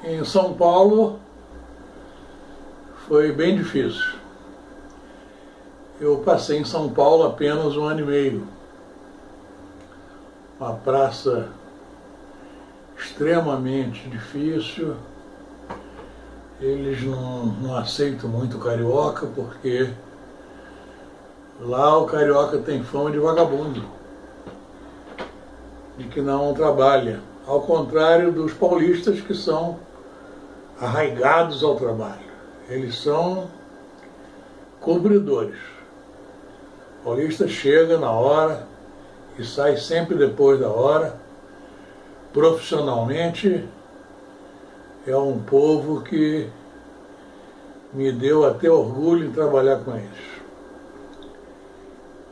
Em São Paulo foi bem difícil. Eu passei em São Paulo apenas 1 ano e meio. Uma praça extremamente difícil. Eles não aceitam muito o carioca porque lá o carioca tem fama de vagabundo, de que não trabalha, ao contrário dos paulistas que são arraigados ao trabalho. Eles são cumpridores. O paulista chega na hora e sai sempre depois da hora. Profissionalmente, é um povo que me deu até orgulho em trabalhar com eles.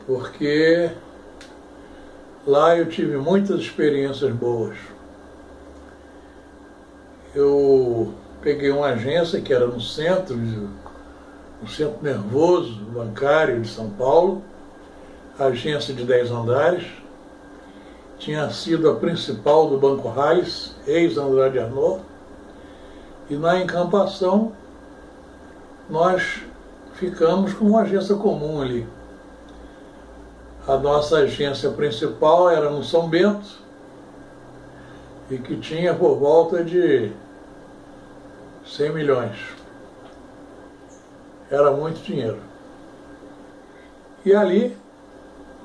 Porque lá eu tive muitas experiências boas. Eu peguei uma agência que era no centro nervoso bancário de São Paulo, agência de 10 andares, tinha sido a principal do Banco Reis, ex-Andrade Arnaud, e na encampação nós ficamos com uma agência comum ali. A nossa agência principal era no São Bento e que tinha por volta de 100 milhões. Era muito dinheiro. E ali,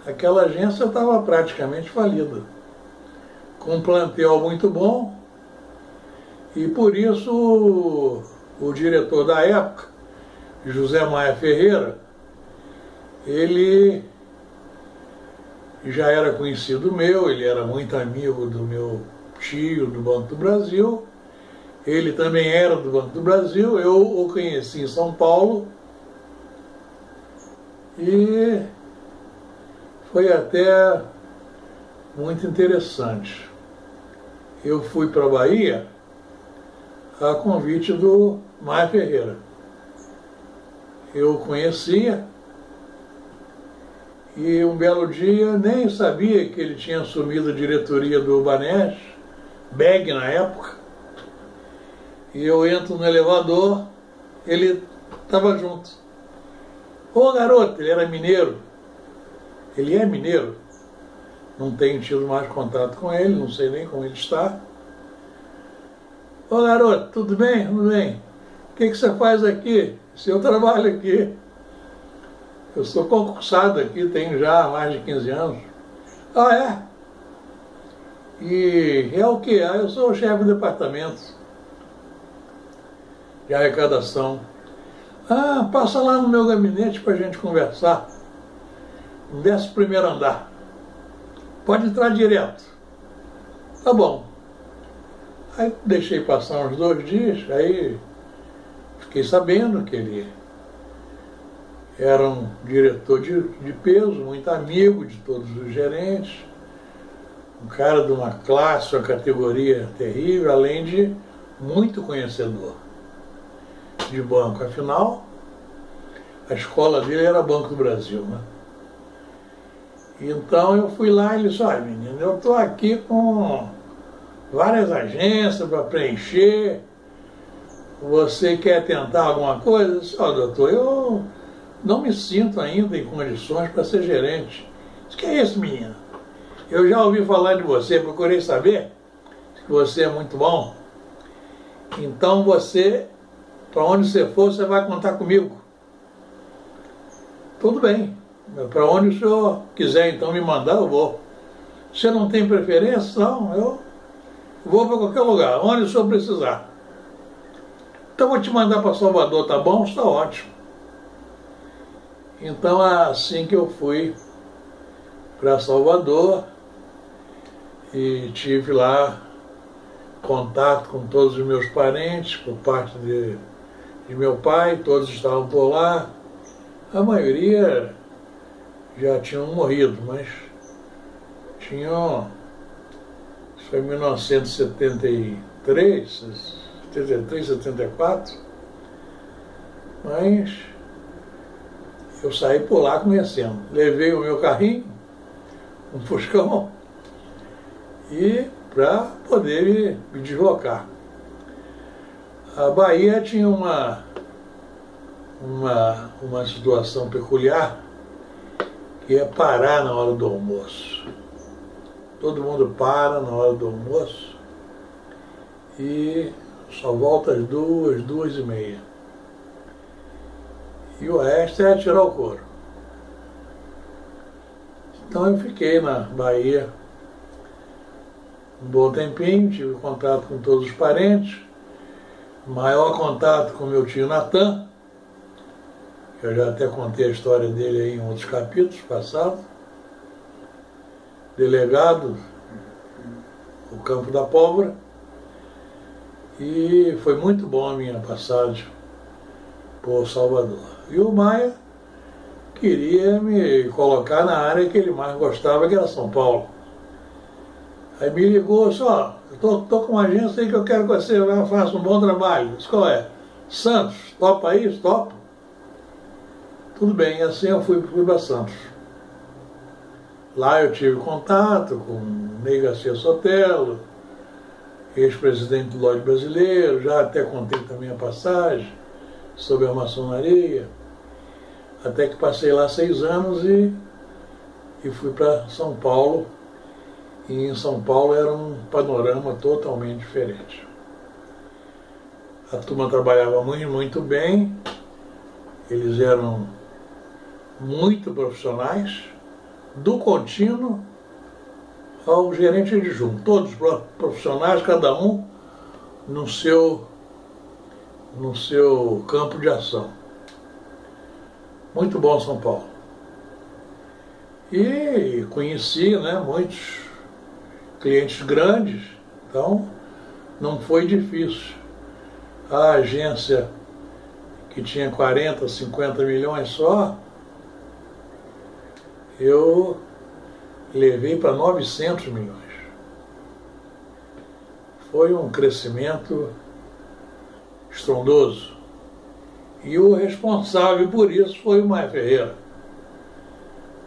aquela agência estava praticamente falida, com um plantel muito bom, e por isso o diretor da época, José Maia Ferreira, ele já era conhecido meu, ele era muito amigo do meu tio do Banco do Brasil, ele também era do Banco do Brasil, eu o conheci em São Paulo e foi até muito interessante. Eu fui para a Bahia a convite do Maia Ferreira. Eu o conhecia e um belo dia nem sabia que ele tinha assumido a diretoria do Banes, BEG na época, e eu entro no elevador, ele estava junto. Ô garoto, ele era mineiro. Ele é mineiro. Não tenho tido mais contato com ele, não sei nem como ele está. Ô garoto, tudo bem? Tudo bem. O que você faz aqui? Se eu trabalho aqui. Eu sou concursado aqui, tenho já mais de 15 anos. Ah, é? E é o quê? Ah, eu sou o chefe do departamento de arrecadação. Ah, passa lá no meu gabinete para a gente conversar. No 11º andar. Pode entrar direto. Tá bom. Aí deixei passar uns 2 dias, aí fiquei sabendo que ele era um diretor de peso, muito amigo de todos os gerentes, um cara de uma classe, uma categoria terrível, além de muito conhecedor de banco. Afinal, a escola dele era Banco do Brasil, né? Então eu fui lá e ele disse: olha, menino, eu estou aqui com várias agências para preencher, você quer tentar alguma coisa? Eu disse: ó, doutor, eu não me sinto ainda em condições para ser gerente. Disse: que é isso, menino? Eu já ouvi falar de você, procurei saber que você é muito bom. Então você, para onde você for, você vai contar comigo. Tudo bem. Para onde o senhor quiser então me mandar, eu vou. Você não tem preferência? Não, eu vou para qualquer lugar, onde o senhor precisar. Então vou te mandar para Salvador, tá bom? Está ótimo. Então é assim que eu fui para Salvador e tive lá contato com todos os meus parentes, por parte de meu pai, todos estavam por lá. A maioria já tinham morrido, mas tinham... Isso foi em 1973, 74, mas eu saí por lá conhecendo. Levei o meu carrinho, um A Bahia tinha uma situação peculiar, que é parar na hora do almoço. Todo mundo para na hora do almoço e só volta às 2, 2h30. E o resto é tirar o couro. Então eu fiquei na Bahia um bom tempinho, tive contato com todos os parentes, maior contato com meu tio Natan, que eu já até contei a história dele aí em outros capítulos passados, delegado do Campo da Pólvora, e foi muito bom a minha passagem por Salvador. E o Maia queria me colocar na área que ele mais gostava, que era São Paulo. Aí me ligou, só, eu tô com uma agência aí que eu quero que você faça um bom trabalho. Disse, qual é? Santos, topa isso? Topa. Tudo bem, assim eu fui para Santos. Lá eu tive contato com Ney Garcia Sotelo, ex-presidente do Lloyd Brasileiro, já até contei também a passagem sobre a maçonaria, até que passei lá 6 anos e fui para São Paulo, e em São Paulo era um panorama totalmente diferente. A turma trabalhava muito, muito bem, eles eram muito profissionais, do contínuo ao gerente adjunto, todos profissionais, cada um no seu campo de ação. Muito bom São Paulo. E conheci, né, muitos clientes grandes, então não foi difícil. A agência que tinha 40, 50 milhões só, eu levei para 900 milhões. Foi um crescimento estrondoso. E o responsável por isso foi o Maia Ferreira.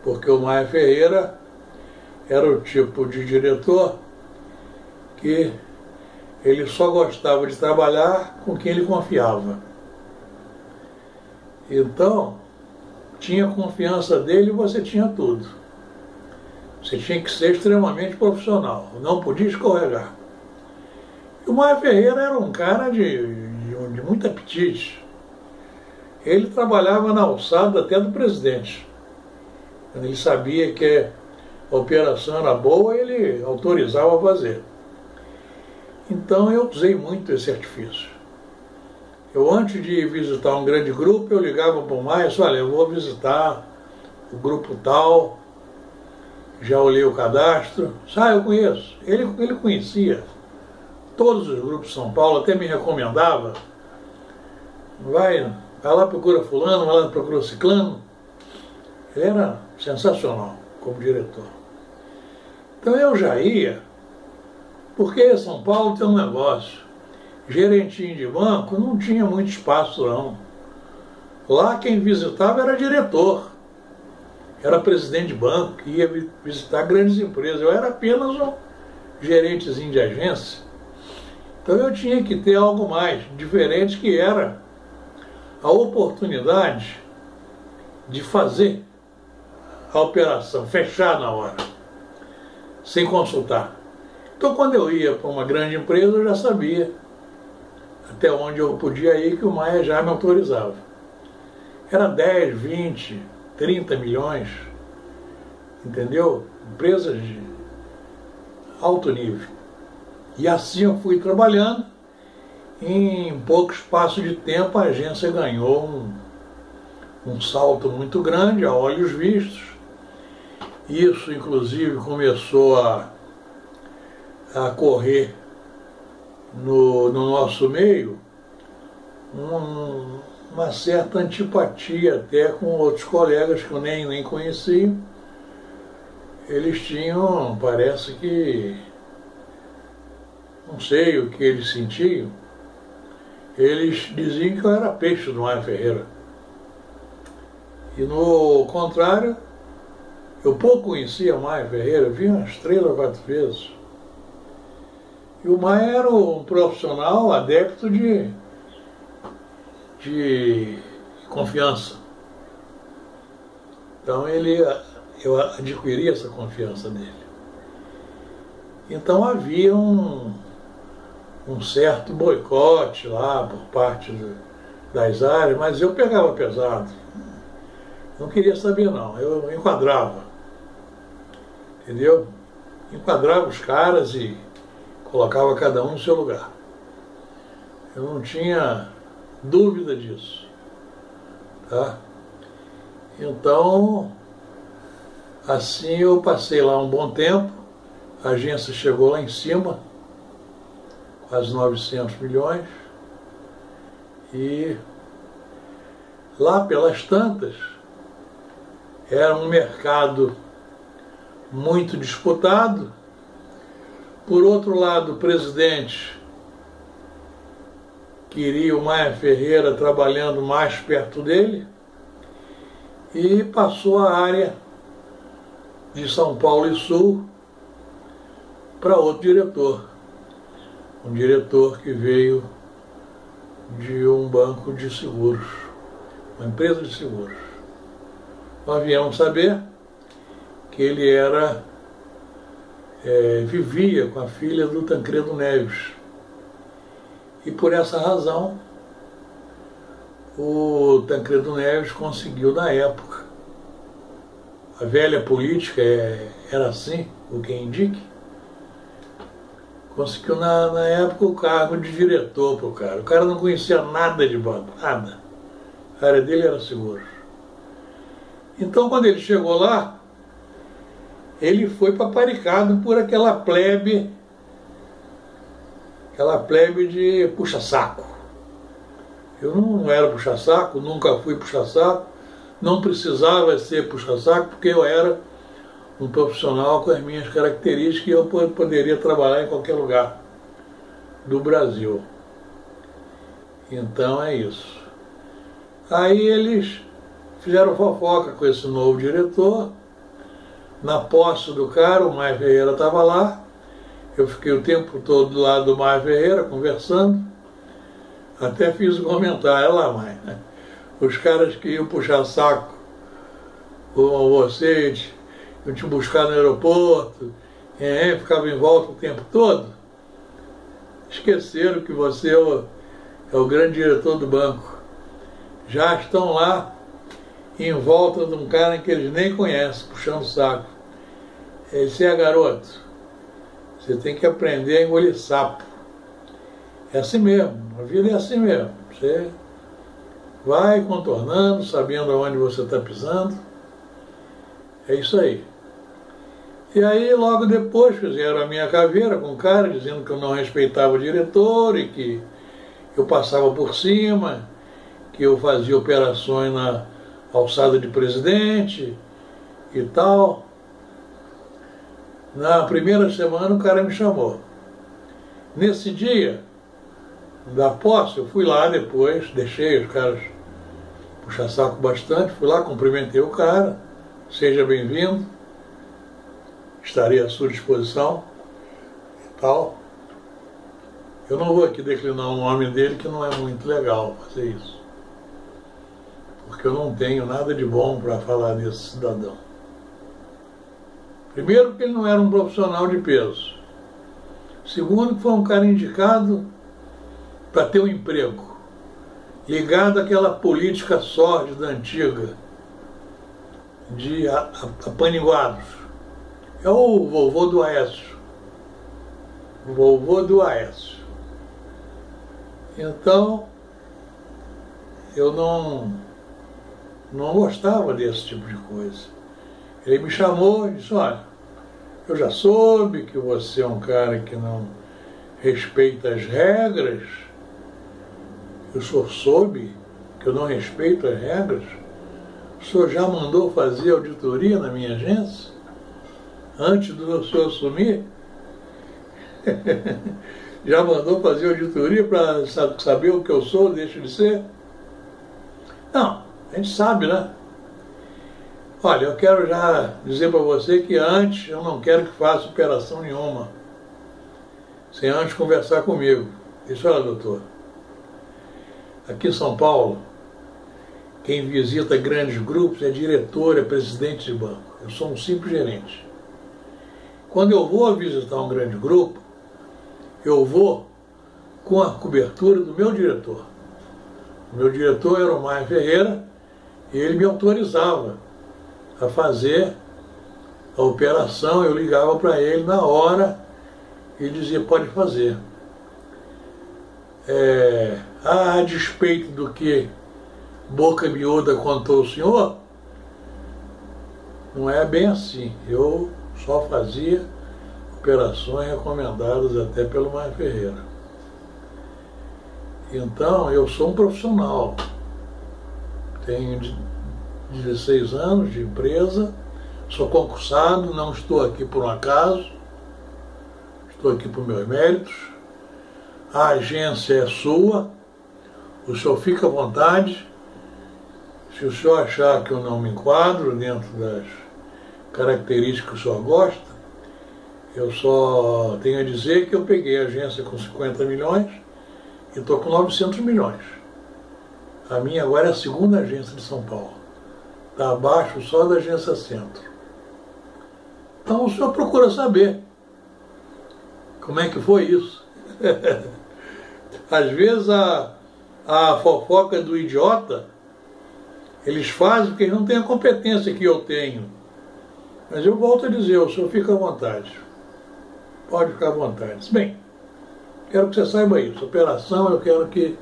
Porque o Maia Ferreira era o tipo de diretor que ele só gostava de trabalhar com quem ele confiava. Então, tinha confiança dele e você tinha tudo. Você tinha que ser extremamente profissional, não podia escorregar. E o Maia Ferreira era um cara de muito apetite. Ele trabalhava na alçada até do presidente. Quando ele sabia que a operação era boa, ele autorizava a fazer. Então eu usei muito esse artifício. Eu, antes de visitar um grande grupo, eu ligava para o Maia e disse, olha, eu vou visitar o grupo tal, já olhei o cadastro. Eu conheço. Ele conhecia todos os grupos de São Paulo, até me recomendava. Vai lá, procura fulano, vai lá, procura ciclano. Ele era sensacional como diretor. Então eu já ia, porque São Paulo tem um negócio. Gerentinho de banco não tinha muito espaço, não. Lá quem visitava era diretor. Era presidente de banco, que ia visitar grandes empresas. Eu era apenas um gerentezinho de agência. Então eu tinha que ter algo mais diferente, que era a oportunidade de fazer a operação, fechar na hora, sem consultar. Então quando eu ia para uma grande empresa, eu já sabia até onde eu podia ir, que o Maia já me autorizava. Era 10, 20, 30 milhões, entendeu? Empresas de alto nível. E assim eu fui trabalhando, e em pouco espaço de tempo a agência ganhou um salto muito grande, a olhos vistos. Isso, inclusive, começou a correr no nosso meio uma certa antipatia até com outros colegas que eu nem conhecia. Eles tinham, parece que, não sei o que eles sentiam, eles diziam que eu era peixe do Maia Ferreira. E no contrário, eu pouco conhecia o Maia Ferreira, eu vi umas 3 ou 4 vezes. E o Maia era um profissional adepto de de confiança. Então eu adquiri essa confiança dele. Então havia um certo boicote lá por parte das áreas, mas eu pegava pesado. Não queria saber não, eu enquadrava. Entendeu? Enquadrava os caras e colocava cada um no seu lugar. Eu não tinha dúvida disso. Tá? Então, assim eu passei lá um bom tempo, a agência chegou lá em cima, quase 900 milhões, e lá pelas tantas, era um mercado muito disputado. Por outro lado, o presidente queria o Maia Ferreira trabalhando mais perto dele e passou a área de São Paulo e Sul para outro diretor. Um diretor que veio de um banco de seguros, uma empresa de seguros. Nós viemos saber que ele vivia com a filha do Tancredo Neves. E por essa razão, o Tancredo Neves conseguiu na época, a velha política era assim, o que indique, conseguiu na época o cargo de diretor para o cara. O cara não conhecia nada de banco, nada. A área dele era seguros. Então, quando ele chegou lá, ele foi paparicado por aquela plebe de puxa-saco. Eu não era puxa-saco, nunca fui puxa-saco, não precisava ser puxa-saco, porque eu era um profissional com as minhas características e eu poderia trabalhar em qualquer lugar do Brasil. Então é isso. Aí eles fizeram fofoca com esse novo diretor. Na posse do cara, o Maia Ferreira estava lá. Eu fiquei o tempo todo do lado do Maia Ferreira, conversando. Até fiz um comentário, olha lá, Maia, os caras que iam puxar saco com vocês, iam te buscar no aeroporto, ficavam em volta o tempo todo, esqueceram que você é o grande diretor do banco. Já estão lá em volta de um cara que eles nem conhecem, puxando o saco. Esse é garoto. Você tem que aprender a engolir sapo. É assim mesmo, a vida é assim mesmo. Você vai contornando, sabendo aonde você está pisando. É isso aí. E aí, logo depois, fizeram a minha caveira com o cara, dizendo que eu não respeitava o diretor e que eu passava por cima, que eu fazia operações na alçada de presidente e tal. Na primeira semana o cara me chamou. Nesse dia da posse, eu fui lá depois, deixei os caras puxar saco bastante, fui lá, cumprimentei o cara, seja bem-vindo, estarei à sua disposição e tal. Eu não vou aqui declinar o nome dele, que não é muito legal fazer isso, porque eu não tenho nada de bom para falar nesse cidadão. Primeiro, porque ele não era um profissional de peso. Segundo, que foi um cara indicado para ter um emprego, ligado àquela política sórdida antiga de apaniguados. É o vovô do Aécio. O vovô do Aécio. Então, eu não gostava desse tipo de coisa. Ele me chamou e disse, olha, eu já soube que você é um cara que não respeita as regras. O senhor soube que eu não respeito as regras? O senhor já mandou fazer auditoria na minha agência? Antes do senhor assumir? Já mandou fazer auditoria para saber o que eu sou, deixo de ser? Não, a gente sabe, né? Olha, eu quero já dizer para você que antes eu não quero que faça operação nenhuma, sem antes conversar comigo. Isso, olha, doutor. Aqui em São Paulo, quem visita grandes grupos é diretor, é presidente de banco. Eu sou um simples gerente. Quando eu vou visitar um grande grupo, eu vou com a cobertura do meu diretor. O meu diretor era o Maia Ferreira e ele me autorizava a fazer a operação. Eu ligava para ele na hora e dizia, pode fazer. A despeito do que boca miúda contou o senhor, não é bem assim. Eu só fazia operações recomendadas até pelo Maia Ferreira. Então, eu sou um profissional. Tenho 16 anos de empresa, sou concursado, não estou aqui por um acaso, estou aqui por meus méritos. A agência é sua, o senhor fica à vontade. Se o senhor achar que eu não me enquadro dentro das características que o senhor gosta, eu só tenho a dizer que eu peguei a agência com 50 milhões e estou com 900 milhões. A minha agora é a segunda agência de São Paulo. Está abaixo só da agência Centro. Então o senhor procura saber como é que foi isso. Às vezes a fofoca do idiota, eles fazem porque eles não têm a competência que eu tenho. Mas eu volto a dizer, o senhor fica à vontade. Pode ficar à vontade. Bem, quero que você saiba isso. Operação eu quero que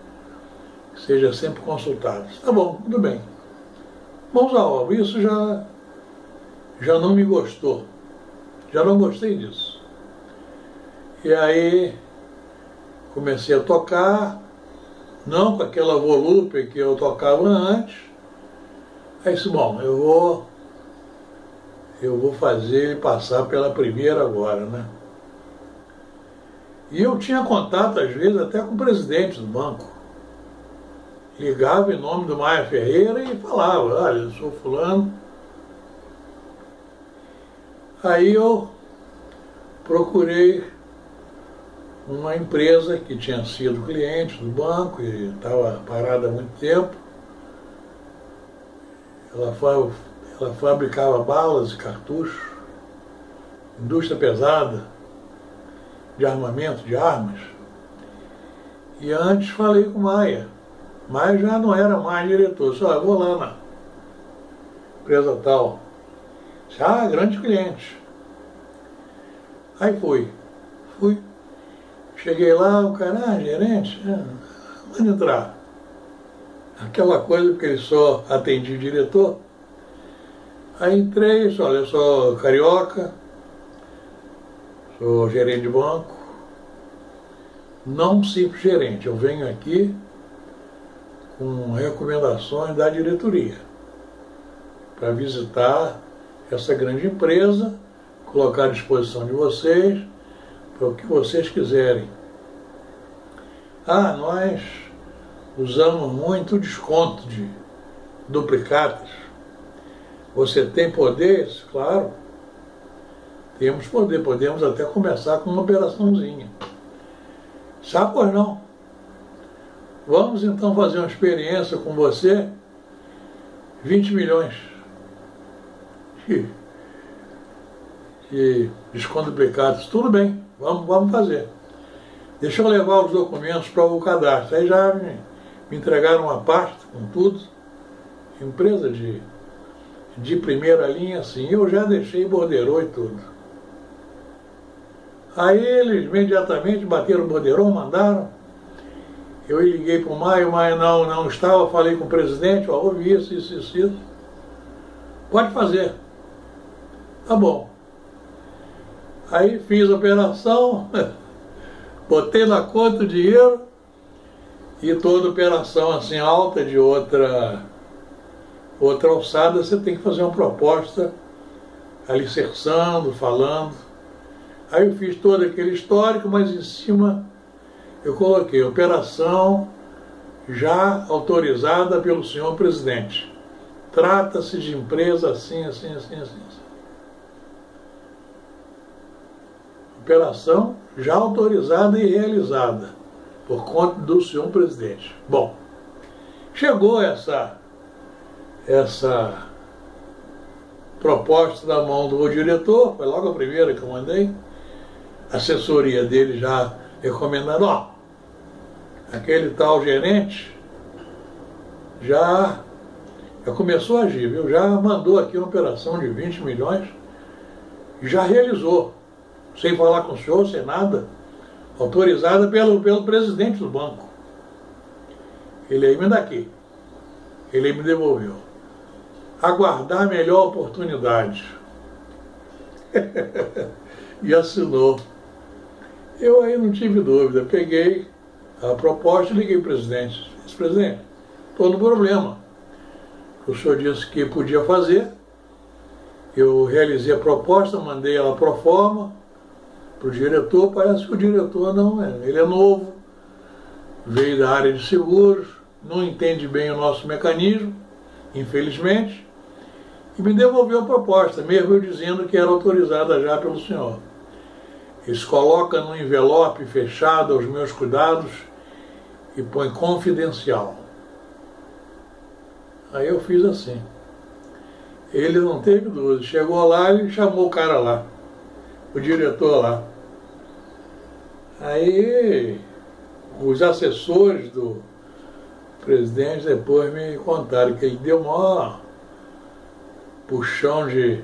seja sempre consultado. Tá bom, tudo bem. Mãos à obra. Isso já não me gostou. Já não gostei disso. E aí comecei a tocar, não com aquela volúpia que eu tocava antes. Aí disse, bom, eu vou fazer ele passar pela primeira agora, né? E eu tinha contato, às vezes, até com o presidente do banco. Ligava em nome do Maia Ferreira e falava, olha, eu sou fulano. Aí eu procurei uma empresa que tinha sido cliente do banco e estava parada há muito tempo. Ela fabricava balas e cartuchos, indústria pesada, de armamento, de armas. E antes falei com o Maia. Maia já não era mais diretor. Só eu vou lá na empresa tal. Grande cliente. Aí fui. Cheguei lá, o cara, gerente, manda entrar. Aquela coisa, porque ele só atendia o diretor. Aí entrei, olha, eu sou carioca, sou gerente de banco, não simples gerente, eu venho aqui com recomendações da diretoria para visitar essa grande empresa, colocar à disposição de vocês para o que vocês quiserem. Nós usamos muito desconto de duplicatas. Você tem poderes? Claro. Temos poder, podemos até começar com uma operaçãozinha. Sabe, pois não? Vamos então fazer uma experiência com você, 20 milhões de desconto duplicados. Tudo bem, vamos fazer. Deixa eu levar os documentos para o cadastro. Aí já me entregaram uma pasta com tudo. Empresa de primeira linha, assim. Eu já deixei borderô e tudo. Aí eles imediatamente bateram o borderô, mandaram. Eu liguei para o Maia não estava, falei com o presidente, ouvi isso. Pode fazer. Tá bom. Aí fiz a operação, botei na conta o dinheiro e toda operação assim alta de outra alçada, você tem que fazer uma proposta alicerçando, falando. Aí eu fiz todo aquele histórico, mas em cima eu coloquei operação já autorizada pelo senhor presidente. Trata-se de empresa assim. Operação já autorizada e realizada por conta do senhor presidente. Bom, Chegou essa proposta da mão do diretor, foi logo a primeira que eu mandei. A assessoria dele já recomendando, ó, aquele tal gerente já começou a agir, viu? Já mandou aqui uma operação de 20 milhões e já realizou, sem falar com o senhor, sem nada, autorizada pelo presidente do banco. Ele aí me dá aqui. Ele me devolveu. Aguardar a melhor oportunidade. E assinou. Eu aí não tive dúvida. Peguei a proposta e liguei ao presidente. Disse, presidente, estou no problema. O senhor disse que podia fazer. Eu realizei a proposta, mandei ela pro forma para o diretor. Parece que o diretor não é. Ele é novo, veio da área de seguros, não entende bem o nosso mecanismo, infelizmente, e me devolveu a proposta, mesmo eu dizendo que era autorizada já pelo senhor. Eles colocam num envelope fechado aos meus cuidados e põe confidencial. Aí eu fiz assim. Ele não teve dúvida. Chegou lá e chamou o cara lá, o diretor lá. Aí os assessores do presidente depois me contaram que ele deu maior puxão de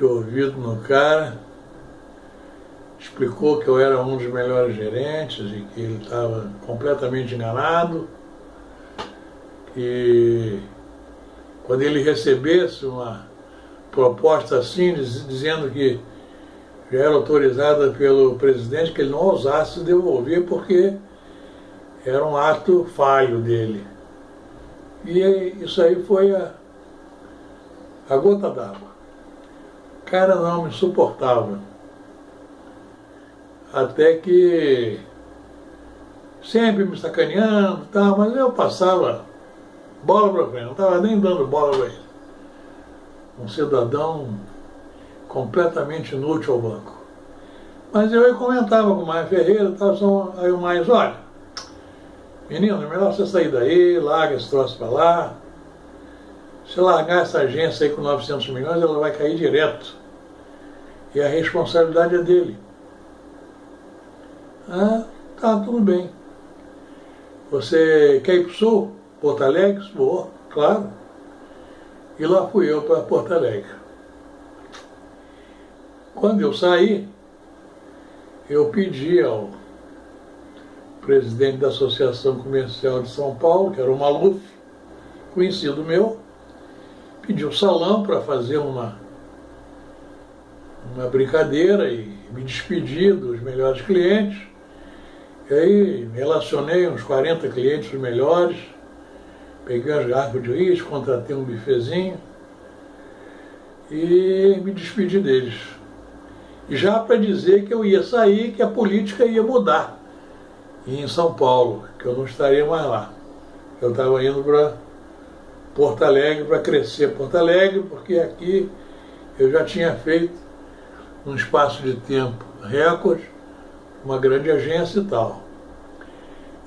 ouvido no cara, explicou que eu era um dos melhores gerentes e que ele estava completamente enganado, que quando ele recebesse uma proposta assim, dizendo que já era autorizada pelo presidente, que ele não ousasse devolver porque era um ato falho dele. E isso aí foi a gota d'água. O cara não me suportava. Até que sempre me sacaneando, tá, mas eu passava bola para frente, não estava nem dando bola para ele. Um cidadão completamente inútil ao banco. Mas eu comentava com o Maia Ferreira, aí o Maia, olha, menino, é melhor você sair daí, larga esse troço para lá. Se largar essa agência aí com 900 milhões, ela vai cair direto. E a responsabilidade é dele. Ah, tá, tudo bem. Você quer ir para o Sul? Porto Alegre? Vou, claro. E lá fui eu para Porto Alegre. Quando eu saí, eu pedi ao presidente da Associação Comercial de São Paulo, que era o Maluf, conhecido meu, pedi um salão para fazer uma brincadeira e me despedir dos melhores clientes. E aí me relacionei uns 40 clientes os melhores, peguei as garrafas de uísque, contratei um bifezinho e me despedi deles. E já para dizer que eu ia sair, que a política ia mudar em São Paulo, que eu não estaria mais lá. Eu estava indo para Porto Alegre, para crescer Porto Alegre, porque aqui eu já tinha feito num espaço de tempo recorde, uma grande agência e tal.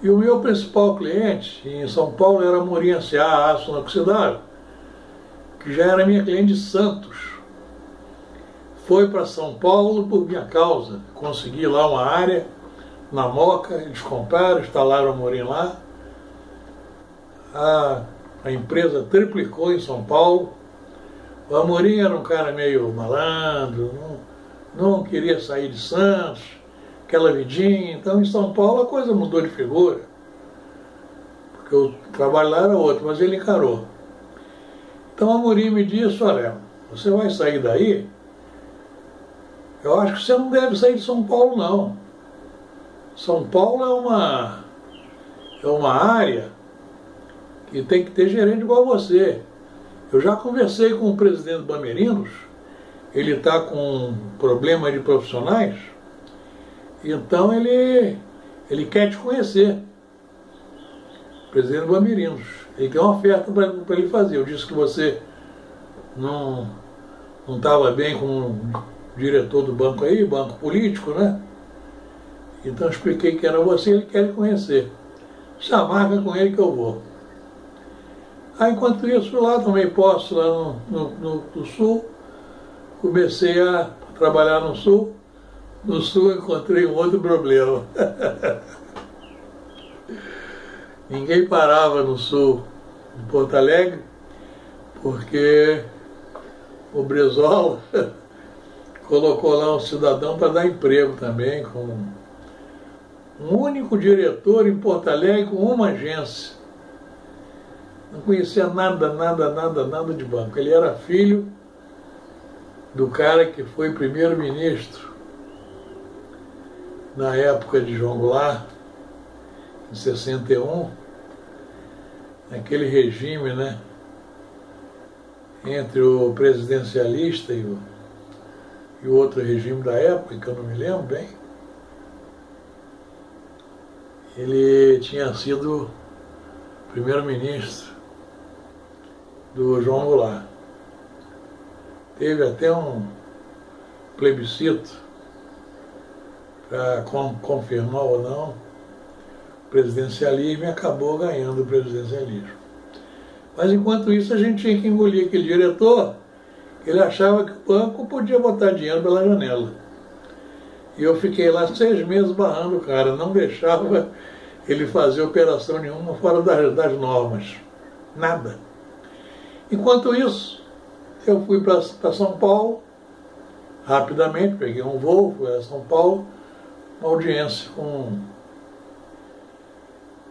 E o meu principal cliente em São Paulo era a Amorim S.A., Aço Inoxidável, que já era minha cliente de Santos. Foi para São Paulo por minha causa. Consegui lá uma área na Moca, eles compraram, instalaram a Amorim lá. A empresa triplicou em São Paulo. O Amorim era um cara meio malandro, não queria sair de Santos, aquela vidinha. Então em São Paulo a coisa mudou de figura, porque o trabalho lá era outro, mas ele encarou. Então a Amorim me disse, olha, você vai sair daí, eu acho que você não deve sair de São Paulo não. São Paulo é uma área que tem que ter gerente igual você. Eu já conversei com o presidente do Bamerinos, ele está com um problema de profissionais, então ele quer te conhecer, o presidente do Bamerinos. Ele tem uma oferta para ele fazer. Eu disse que você não estava bem com o diretor do banco aí, banco político, né? Então eu expliquei que era você, ele quer te conhecer. já marca com ele que eu vou. Aí, enquanto isso, fui lá, tomei posse lá no Sul, comecei a trabalhar no Sul. No Sul eu encontrei um outro problema. Ninguém parava no Sul de Porto Alegre, porque o Brizola colocou lá um cidadão para dar emprego também, com um único diretor em Porto Alegre, com uma agência. Não conhecia nada de banco. Ele era filho do cara que foi primeiro-ministro na época de João Goulart, em 61, naquele regime, né, entre o presidencialista e o outro regime da época, que eu não me lembro bem. Ele tinha sido primeiro-ministro do João Goulart. Teve até um plebiscito para confirmar ou não o presidencialismo e acabou ganhando o presidencialismo. Mas enquanto isso a gente tinha que engolir aquele diretor, que ele achava que o banco podia botar dinheiro pela janela. E eu fiquei lá 6 meses barrando o cara, não deixava ele fazer operação nenhuma fora das normas. Nada. Enquanto isso, eu fui para São Paulo, rapidamente, peguei um voo, fui a São Paulo, uma audiência com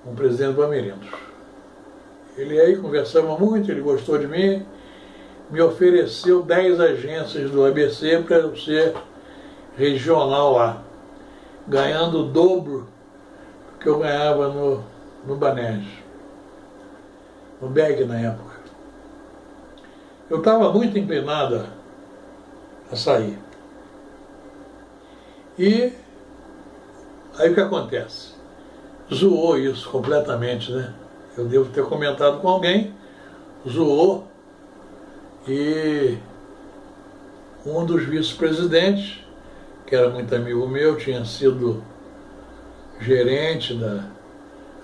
o presidente Bamerindos. Ele aí conversava muito, ele gostou de mim, me ofereceu 10 agências do ABC para eu ser regional lá, ganhando o dobro do que eu ganhava no Banerj, no BEG na época. Eu estava muito inclinado a sair. E aí o que acontece? Zoou isso completamente, né? Eu devo ter comentado com alguém, zoou, e um dos vice-presidentes, que era muito amigo meu, tinha sido gerente da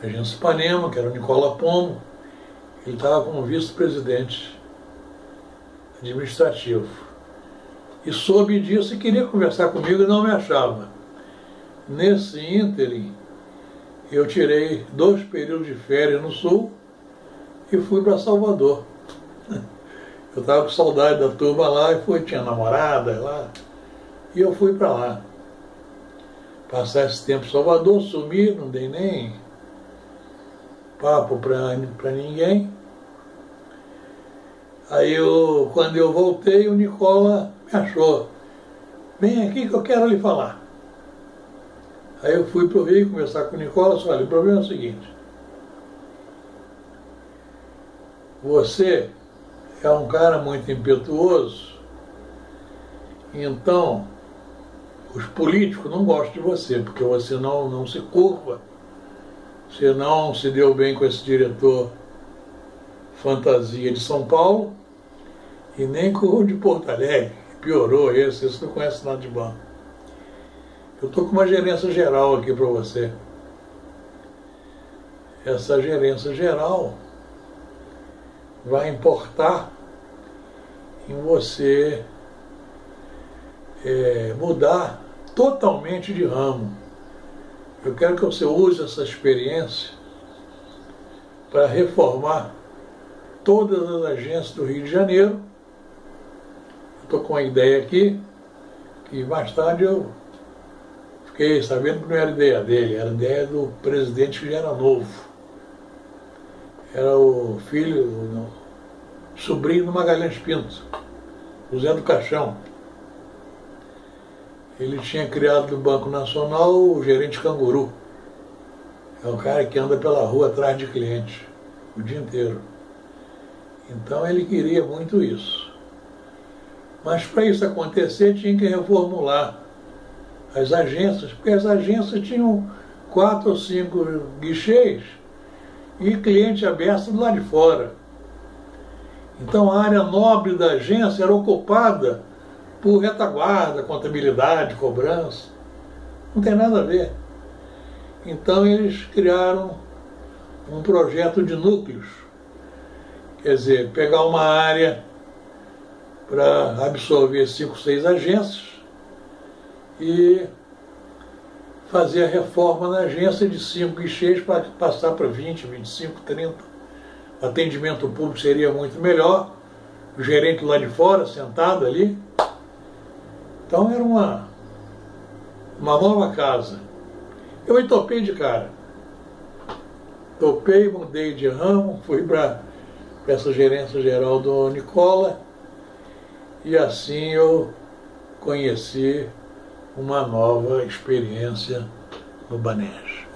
agência Ipanema, que era o Nicola Pombo, ele estava como vice-presidente administrativo. E soube disso e queria conversar comigo e não me achava. Nesse ínterim, eu tirei 2 períodos de férias no Sul e fui para Salvador. Eu estava com saudade da turma lá e tinha namorada lá. E eu fui para lá. Passar esse tempo em Salvador, sumi, não dei nem papo para ninguém. Aí quando eu voltei, o Nicola me achou. Vem aqui que eu quero lhe falar. Aí eu fui para o Rio conversar com o Nicola e falei, olha, o problema é o seguinte. Você é um cara muito impetuoso, então os políticos não gostam de você, porque você não se curva, você não se deu bem com esse diretor fantasia de São Paulo e nem com o de Porto Alegre, piorou esse não conhece nada de banco. Eu estou com uma gerência geral aqui para você. Essa gerência geral vai importar em você mudar totalmente de ramo. Eu quero que você use essa experiência para reformar todas as agências do Rio de Janeiro. Estou com uma ideia aqui, que mais tarde eu fiquei sabendo que não era ideia dele, era ideia do presidente que era novo. Era o filho, o sobrinho do Magalhães Pinto, José do Caixão. Ele tinha criado no Banco Nacional o gerente canguru. É o cara que anda pela rua atrás de clientes o dia inteiro. Então ele queria muito isso. Mas para isso acontecer tinha que reformular as agências, porque as agências tinham 4 ou 5 guichês e cliente aberto do lado de fora. Então a área nobre da agência era ocupada por retaguarda, contabilidade, cobrança. Não tem nada a ver. Então eles criaram um projeto de núcleos. Quer dizer, pegar uma área para absorver 5, 6 agências e fazer a reforma na agência de 5 guichês para passar para 20, 25, 30. O atendimento público seria muito melhor, o gerente lá de fora, sentado ali. Então era uma nova casa. Eu topei de cara. Topei, mudei de ramo, fui para essa gerência geral do Nicola e assim eu conheci uma nova experiência no Banerj.